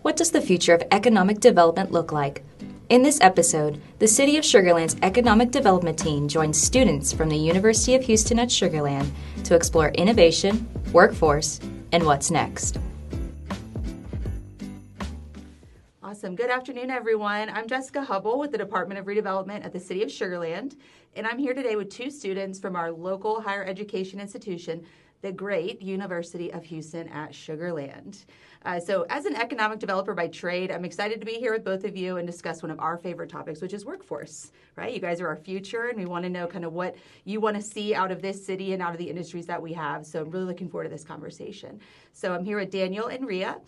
What does the future of economic development look like? In this episode, the City of Sugar Land's Economic Development Team joins students from the University of Houston at Sugar Land to explore innovation, workforce, and what's next. Awesome. Good afternoon, everyone. I'm Jessica Huble with the Department of Redevelopment at the City of Sugar Land, and I'm here today with two students from our local higher education institution, the great University of Houston at Sugar Land. So as an economic developer by trade, I'm excited to be here with both of you and discuss one of our favorite topics, which is workforce, right? You guys are our future, and we want to know kind of what you want to see out of this city and out of the industries that we have. So I'm really looking forward to this conversation. So I'm here with Daniel and Riya.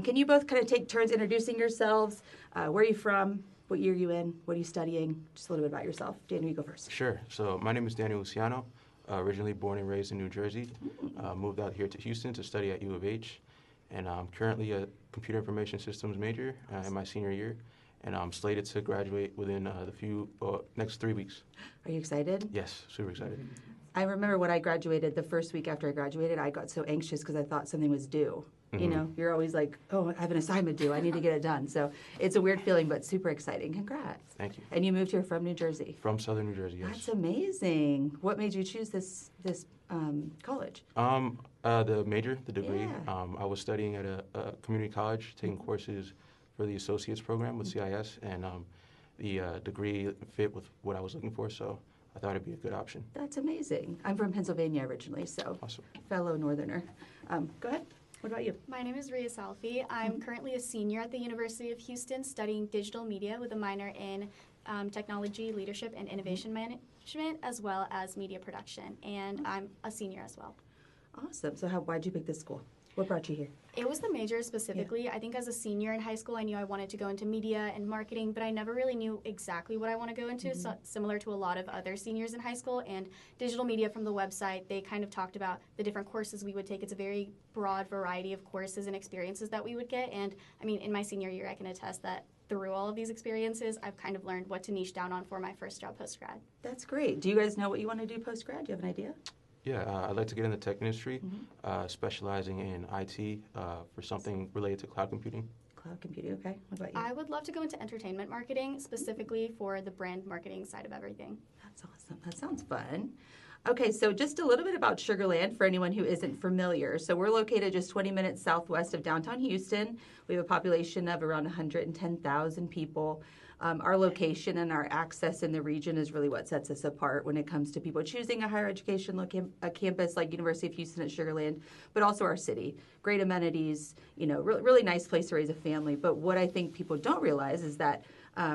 Can you both kind of take turns introducing yourselves? Where are you from? What year are you in? What are you studying? Just a little bit about yourself. Daniel, you go first. Sure. So my name is Daniel Luciano. Originally born and raised in New Jersey. Moved out here to Houston to study at U of H. And I'm currently a computer information systems major in my senior year. And I'm slated to graduate within the next 3 weeks. Are you excited? Yes, super excited. I remember when I graduated, the first week after I graduated, I got so anxious because I thought something was due. Mm-hmm. You know, you're always like, oh, I have an assignment due. I need to get it done. So it's a weird feeling, but super exciting. Congrats. Thank you. And you moved here from New Jersey? From Southern New Jersey, yes. That's amazing. What made you choose this college? The major, the degree. Yeah. I was studying at a community college, taking courses for the associate's program with CIS, and the degree fit with what I was looking for, so I thought it'd be a good option. That's amazing. I'm from Pennsylvania originally, so awesome. Fellow Northerner. Go ahead. What about you? My name is Riya Salphy. I'm currently a senior at the University of Houston studying digital media with a minor in technology, leadership, and innovation management, as well as media production. And I'm a senior as well. Awesome. So why'd you pick this school? What brought you here? It was the major specifically. Yeah. I think as a senior in high school, I knew I wanted to go into media and marketing, but I never really knew exactly what I want to go into, so similar to a lot of other seniors in high school. And digital media from the website, they kind of talked about the different courses we would take. It's a very broad variety of courses and experiences that we would get. And I mean, in my senior year, I can attest that through all of these experiences, I've kind of learned what to niche down on for my first job post-grad. That's great. Do you guys know what you want to do post-grad? Do you have an idea? Yeah, I'd like to get in the tech industry, specializing in IT for something related to cloud computing. Cloud computing, okay. What about you? I would love to go into entertainment marketing, specifically for the brand marketing side of everything. That's awesome. That sounds fun. Okay, so just a little bit about Sugar Land for anyone who isn't familiar. So we're located just 20 minutes southwest of downtown Houston. We have a population of around 110,000 people. Our location and our access in the region is really what sets us apart when it comes to people choosing a higher education a campus like University of Houston at Sugar Land, but also our city. Great amenities, really nice place to raise a family. But what I think people don't realize is that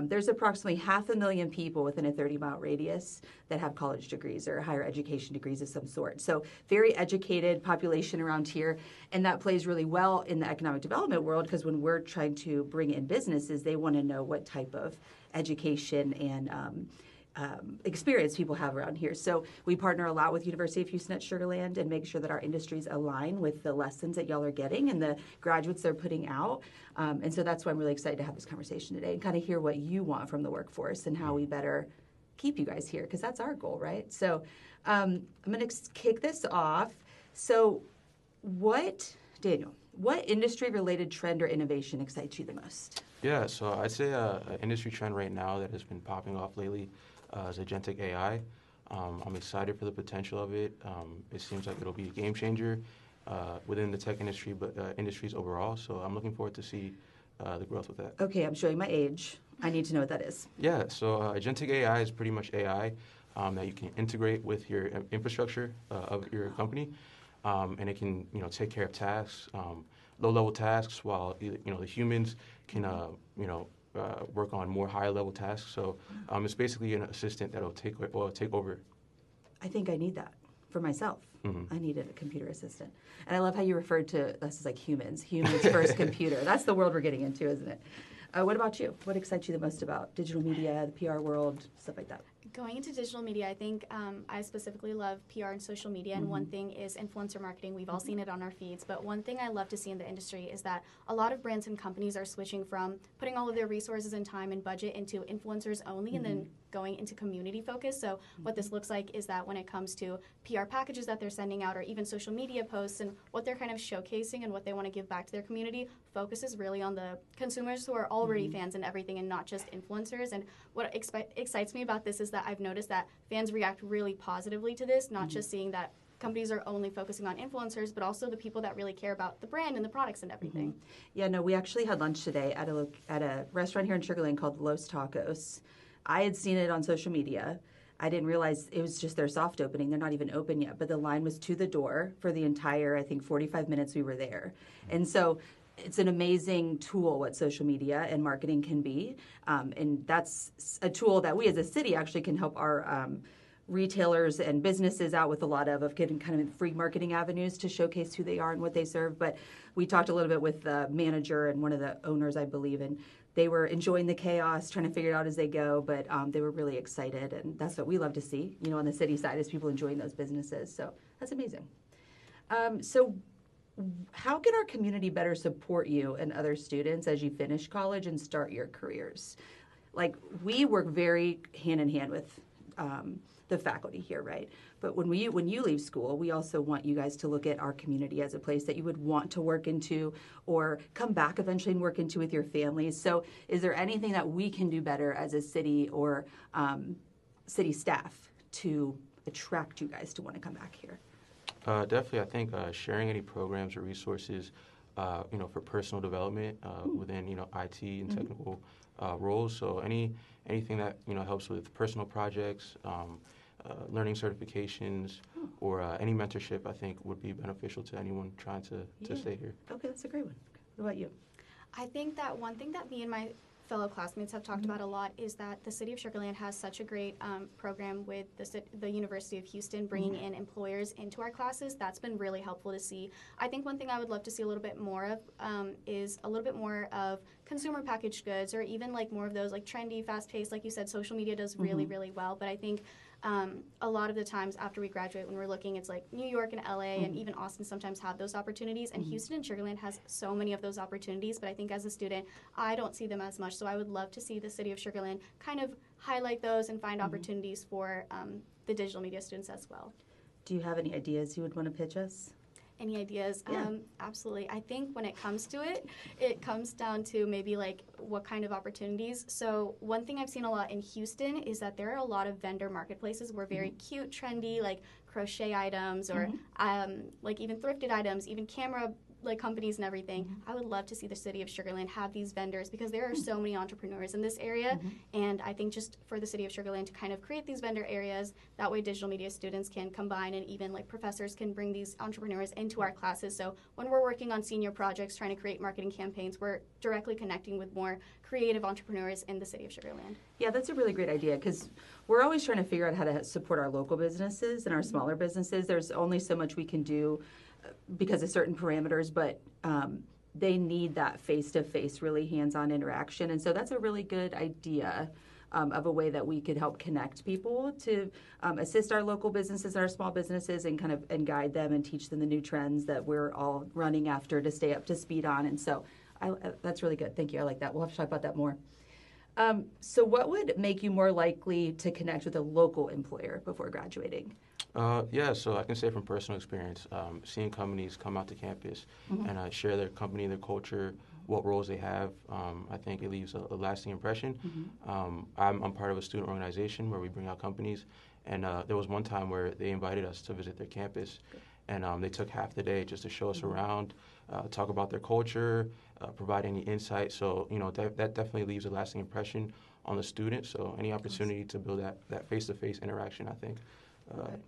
there's approximately 500,000 people within a 30-mile radius that have college degrees or higher education degrees of some sort. So very educated population around here, and that plays really well in the economic development world because when we're trying to bring in businesses, they want to know what type of education and experience people have around here. So we partner a lot with University of Houston at Sugar Land and make sure that our industries align with the lessons that y'all are getting and the graduates they're putting out. And so that's why I'm really excited to have this conversation today and kind of hear what you want from the workforce and how we better keep you guys here, because that's our goal, right? So I'm going to kick this off. So Daniel, what industry-related trend or innovation excites you the most? Yeah, so I'd say an industry trend right now that has been popping off lately is agentic AI. I'm excited for the potential of it. It seems like it'll be a game changer within the tech industry, but industries overall. So I'm looking forward to see the growth with that. Okay, I'm showing my age. I need to know what that is. Yeah, so agentic AI is pretty much AI that you can integrate with your infrastructure of your company, and it can take care of tasks, low-level tasks, while the humans can work on more high-level tasks. So it's basically an assistant that will take over. I think I need that for myself. I need a computer assistant. And I love how you referred to us as like humans first computer. That's the world we're getting into, isn't it? What about you? What excites you the most about digital media, the PR world, stuff like that? Going into digital media, I think I specifically love PR and social media, and one thing is influencer marketing. We've all seen it on our feeds, but one thing I love to see in the industry is that a lot of brands and companies are switching from putting all of their resources and time and budget into influencers only and then going into community focus. So what this looks like is that when it comes to PR packages that they're sending out or even social media posts and what they're kind of showcasing and what they want to give back to their community, focuses really on the consumers who are already fans and everything and not just influencers. And what excites me about this is that I've noticed that fans react really positively to this, not just seeing that companies are only focusing on influencers, but also the people that really care about the brand and the products and everything. Yeah, no, we actually had lunch today at a restaurant here in Sugar Land called Los Tacos. I had seen it on social media. I didn't realize it was just their soft opening. They're not even open yet, but the line was to the door for the entire, I think, 45 minutes we were there. And so it's an amazing tool what social media and marketing can be. And that's a tool that we as a city actually can help our retailers and businesses out with a lot of getting kind of free marketing avenues to showcase who they are and what they serve. But we talked a little bit with the manager and one of the owners, I believe, and they were enjoying the chaos, trying to figure it out as they go, but they were really excited, and that's what we love to see, you know, on the city side, is people enjoying those businesses. So that's amazing. So how can our community better support you and other students as you finish college and start your careers? Like, we work very hand in hand with the faculty here, right? But when you leave school, we also want you guys to look at our community as a place that you would want to work into or come back eventually and work into with your families. So is there anything that we can do better as a city or city staff to attract you guys to want to come back here? Definitely, I think sharing any programs or resources, for personal development within, IT and technical roles. So anything that, helps with personal projects, learning certifications, or any mentorship, I think would be beneficial to anyone trying to stay here. Okay, that's a great one. What about you? I think that one thing that me and my fellow classmates have talked about a lot is that the City of Sugar Land has such a great program with the University of Houston bringing in employers into our classes. That's been really helpful to see. I think one thing I would love to see a little bit more of is a little bit more of consumer packaged goods, or even like more of those like trendy, fast-paced, like you said, social media does really, really well. But I think a lot of the times after we graduate, when we're looking, it's like New York and LA and even Austin sometimes have those opportunities, and Houston and Sugar Land has so many of those opportunities, but I think as a student, I don't see them as much. So I would love to see the City of Sugar Land kind of highlight those and find opportunities for the digital media students as well. Do you have any ideas you would want to pitch us? Any ideas? Yeah. Absolutely. I think when it comes to it, it comes down to maybe like what kind of opportunities. So one thing I've seen a lot in Houston is that there are a lot of vendor marketplaces where very cute, trendy, like crochet items or like even thrifted items, even camera like companies and everything. I would love to see the City of Sugar Land have these vendors because there are so many entrepreneurs in this area, and I think just for the City of Sugar Land to kind of create these vendor areas, that way digital media students can combine, and even like professors can bring these entrepreneurs into our classes. So when we're working on senior projects trying to create marketing campaigns, we're directly connecting with more creative entrepreneurs in the City of Sugar Land. Yeah, that's a really great idea, because we're always trying to figure out how to support our local businesses and our smaller businesses. There's only so much we can do because of certain parameters, but they need that face-to-face, really hands-on interaction. And so that's a really good idea of a way that we could help connect people to assist our local businesses and our small businesses and and guide them and teach them the new trends that we're all running after to stay up to speed on. And so that's really good. Thank you. I like that. We'll have to talk about that more. So what would make you more likely to connect with a local employer before graduating? So I can say from personal experience, seeing companies come out to campus and share their company, their culture, what roles they have, I think it leaves a lasting impression. I'm part of a student organization where we bring out companies, and there was one time where they invited us to visit their campus, and they took half the day just to show us around, talk about their culture, provide any insight. So, that definitely leaves a lasting impression on the student. So any opportunity to build that face-to-face interaction, I think,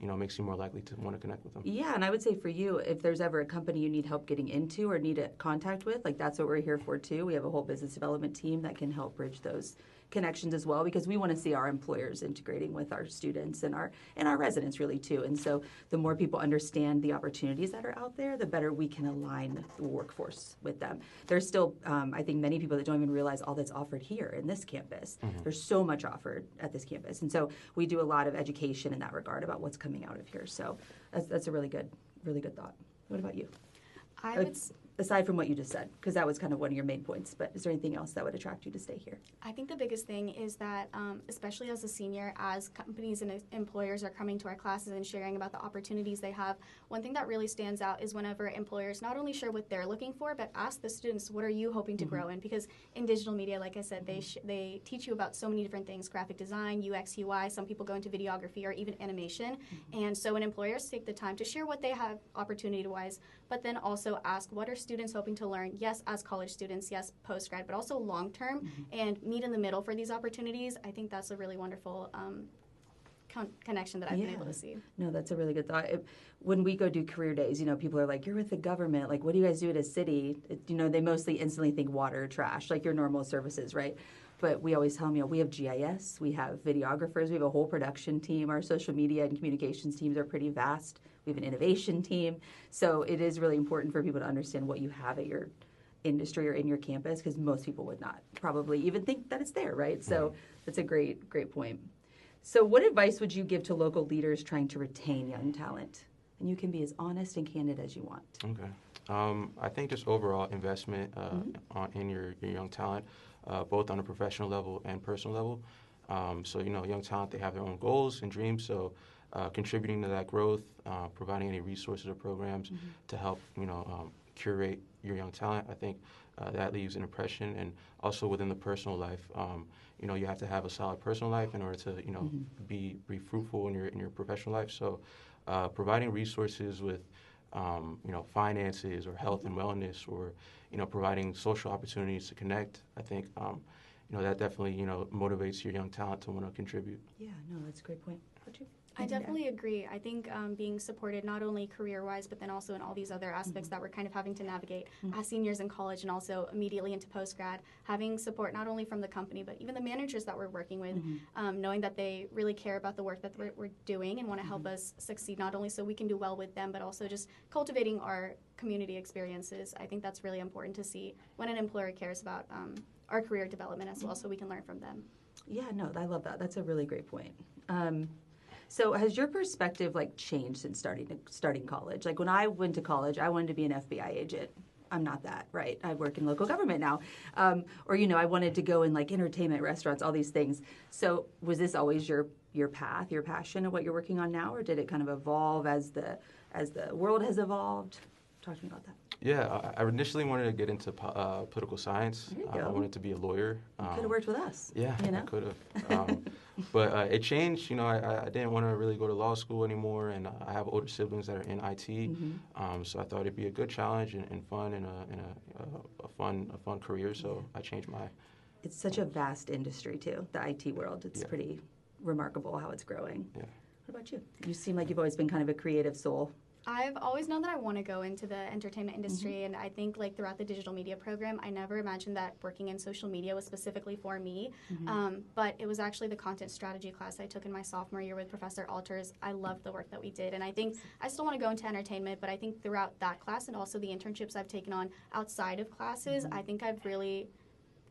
makes you more likely to want to connect with them. Yeah, and I would say for you, if there's ever a company you need help getting into or need a contact with, like that's what we're here for too. We have a whole business development team that can help bridge those connections as well, because we want to see our employers integrating with our students and our residents really too. And so the more people understand the opportunities that are out there, the better we can align the workforce with them. There's still, I think, many people that don't even realize all that's offered here in this campus. There's so much offered at this campus. And so we do a lot of education in that regard about what's coming out of here. So that's a really good thought. What about you? aside from what you just said, because that was kind of one of your main points, but is there anything else that would attract you to stay here? I think the biggest thing is that, especially as a senior, as companies and employers are coming to our classes and sharing about the opportunities they have, one thing that really stands out is whenever employers not only share what they're looking for, but ask the students, what are you hoping to grow in? Because in digital media, like I said, they teach you about so many different things, graphic design, UX, UI, some people go into videography or even animation. And so when employers take the time to share what they have opportunity-wise, but then also ask, what are students hoping to learn? Yes, as college students, yes, post-grad, but also long-term, and meet in the middle for these opportunities. I think that's a really wonderful connection that I've been able to see. No, that's a really good thought. When we go do career days, people are like, you're with the government. Like, what do you guys do at a city? They mostly instantly think water, trash, like your normal services, right? But we always tell them, we have GIS, we have videographers, we have a whole production team. Our social media and communications teams are pretty vast. We have an innovation team. So it is really important for people to understand what you have at your industry or in your campus, because most people would not probably even think that it's there, right? So that's a great point. So what advice would you give to local leaders trying to retain young talent? And you can be as honest and candid as you want. Okay. I think just overall investment in your young talent, both on a professional level and personal level. So, young talent, they have their own goals and dreams. So contributing to that growth, providing any resources or programs to help, curate your young talent, I think that leaves an impression. And also within the personal life, you have to have a solid personal life in order to, be fruitful in your professional life. So providing resources with, finances or health and wellness, or, providing social opportunities to connect, I think, that definitely, motivates your young talent to want to contribute. Yeah, no, that's a great point. I definitely agree. I think being supported not only career-wise, but then also in all these other aspects that we're kind of having to navigate as seniors in college and also immediately into post-grad, having support not only from the company, but even the managers that we're working with, knowing that they really care about the work that we're doing and want to help us succeed, not only so we can do well with them, but also just cultivating our community experiences. I think that's really important to see when an employer cares about our career development as well, so we can learn from them. Yeah, no, I love that. That's a really great point. So has your perspective changed since starting college? Like when I went to college, I wanted to be an FBI agent. I'm not that, right? I work in local government now. Or I wanted to go in entertainment, restaurants, all these things. So was this always your path, your passion of what you're working on now, or did it kind of evolve as the world has evolved? Talk to me about that. Yeah, I initially wanted to get into political science. I wanted to be a lawyer. You could have worked with us. Yeah, I could have. But it changed. I didn't want to really go to law school anymore, and I have older siblings that are in IT. So I thought it'd be a good challenge and fun, and a fun career. So I changed my. It's such a vast industry too, the IT world. It's pretty remarkable how it's growing. Yeah. What about you? You seem like you've always been kind of a creative soul. I've always known that I want to go into the entertainment industry, and I think throughout the digital media program, I never imagined that working in social media was specifically for me. But it was actually the content strategy class I took in my sophomore year with Professor Alters. I loved the work that we did, and I think I still want to go into entertainment, but I think throughout that class and also the internships I've taken on outside of classes, I think I've really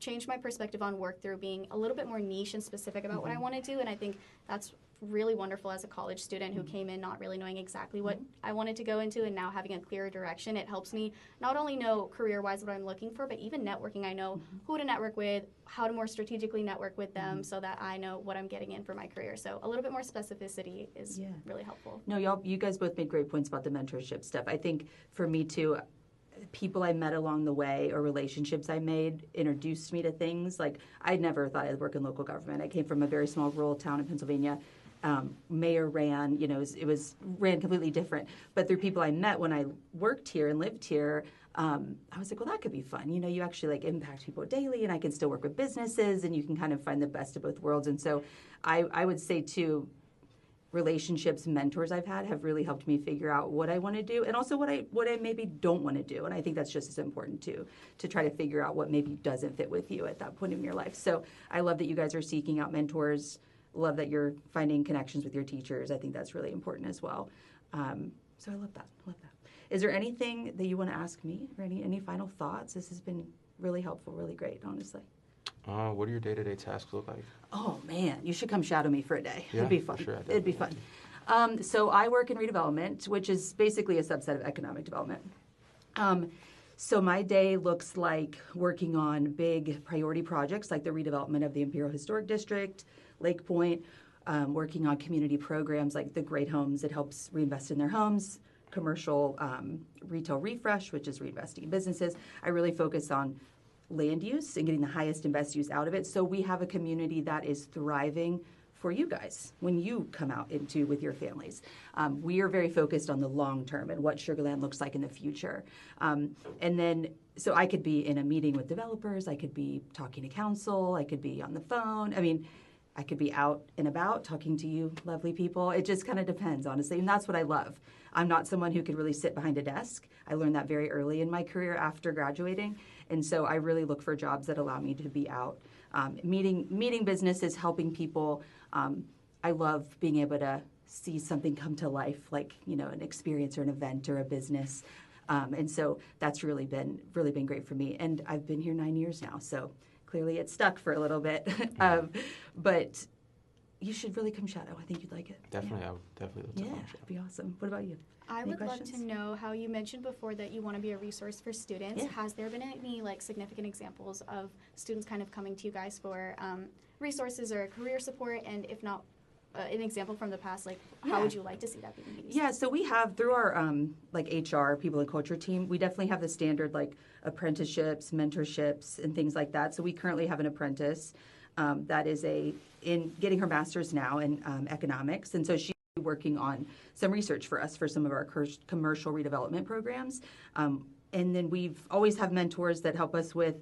changed my perspective on work through being a little bit more niche and specific about what I want to do, and I think that's really wonderful as a college student who came in not really knowing exactly what I wanted to go into, and now having a clearer direction. It helps me not only know career-wise what I'm looking for, but even networking. I know who to network with, how to more strategically network with them, so that I know what I'm getting in for my career. So a little bit more specificity is really helpful. No, you guys both made great points about the mentorship stuff. I think for me too, people I met along the way or relationships I made introduced me to things. I never thought I'd work in local government. I came from a very small rural town in Pennsylvania. Mayor ran, it was ran completely different. But through people I met when I worked here and lived here, I was like, well, that could be fun. You actually impact people daily, and I can still work with businesses, and you can kind of find the best of both worlds. And so I would say too, relationships, mentors I've had have really helped me figure out what I want to do, and also what I maybe don't want to do. And I think that's just as important too, to try to figure out what maybe doesn't fit with you at that point in your life. So I love that you guys are seeking out mentors. Love that you're finding connections with your teachers. I think that's really important as well. So I love that. Is there anything that you want to ask me, or any final thoughts? This has been really helpful, really great, honestly. What do your day-to-day tasks look like? Oh, man, you should come shadow me for a day. Yeah, It'd be fun. For sure, It'd be fun. So I work in Redevelopment, which is basically a subset of economic development. So my day looks like working on big priority projects like the redevelopment of the Imperial Historic District, Lake Point, working on community programs like the Great Homes. It helps reinvest in their homes, commercial retail refresh, which is reinvesting in businesses. I really focus on land use and getting the highest and best use out of it. So we have a community that is thriving for you guys when you come out into with your families. We are very focused on the long term and what Sugar Land looks like in the future. And then, so I could be in a meeting with developers, I could be talking to council, I could be on the phone. I mean, I could be out and about talking to you lovely people. It just kind of depends, honestly, and that's what I love. I'm not someone who could really sit behind a desk. I learned that very early in my career after graduating, and so I really look for jobs that allow me to be out, meeting businesses, helping people. I love being able to see something come to life, like, you know, an experience or an event or a business. And so that's really been great for me. And I've been here 9 years now, so clearly it's stuck for a little bit. But you should really come shadow. I think you'd like it. Definitely, I would definitely love to come shadow. It'd be awesome. What about you? I Any would questions? love to know how you mentioned before that you want to be a resource for students. Yeah. Has there been any like significant examples of students kind of coming to you guys for resources or career support? And if not, an example from the past, like how would you like to see that being used? Yeah, so we have through our like HR, people and culture team, we definitely have the standard like apprenticeships, mentorships, and things like that. So we currently have an apprentice that is in getting her master's now in economics, and so she's working on some research for us for some of our commercial redevelopment programs. And then we've always have mentors that help us with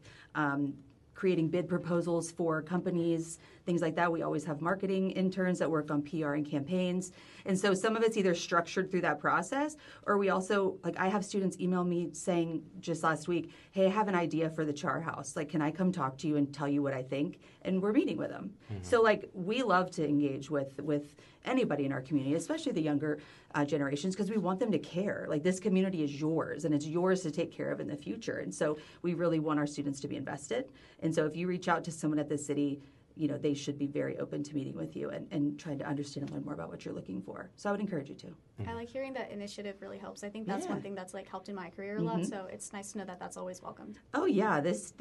creating bid proposals for companies, things like that. We always have marketing interns that work on PR and campaigns. And so some of it's either structured through that process, or we also, like I have students email me saying just last week, hey, I have an idea for the Char House. Like, can I come talk to you and tell you what I think? And we're meeting with them. Mm-hmm. So like we love to engage with anybody in our community, especially the younger generations, because we want them to care. Like this community is yours, and it's yours to take care of in the future. And so we really want our students to be invested. And so if you reach out to someone at the city, you know, they should be very open to meeting with you and trying to understand and learn more about what you're looking for. So I would encourage you to. Mm-hmm. I like hearing that initiative really helps. I think that's one thing that's like helped in my career a lot. So it's nice to know that that's always welcomed. Oh yeah, this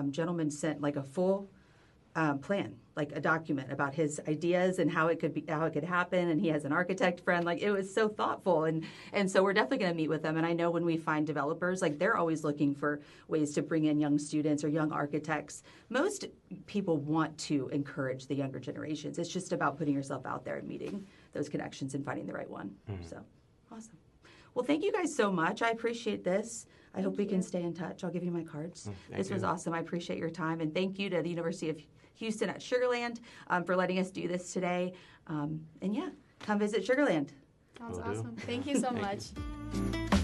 gentleman sent like a full plan, like a document about his ideas and how it could happen, and he has an architect friend. Like it was so thoughtful, and so we're definitely going to meet with them. And I know when we find developers, like they're always looking for ways to bring in young students or young architects. Most people want to encourage the younger generations. It's just about putting yourself out there and meeting those connections and finding the right one. Mm-hmm. So awesome. Well, thank you guys so much. I appreciate this. I hope we can stay in touch. I'll give you my cards. This was awesome. I appreciate your time, and thank you to the University of Houston at Sugar Land for letting us do this today. And yeah, come visit Sugar Land. Sounds awesome. Thank you so much.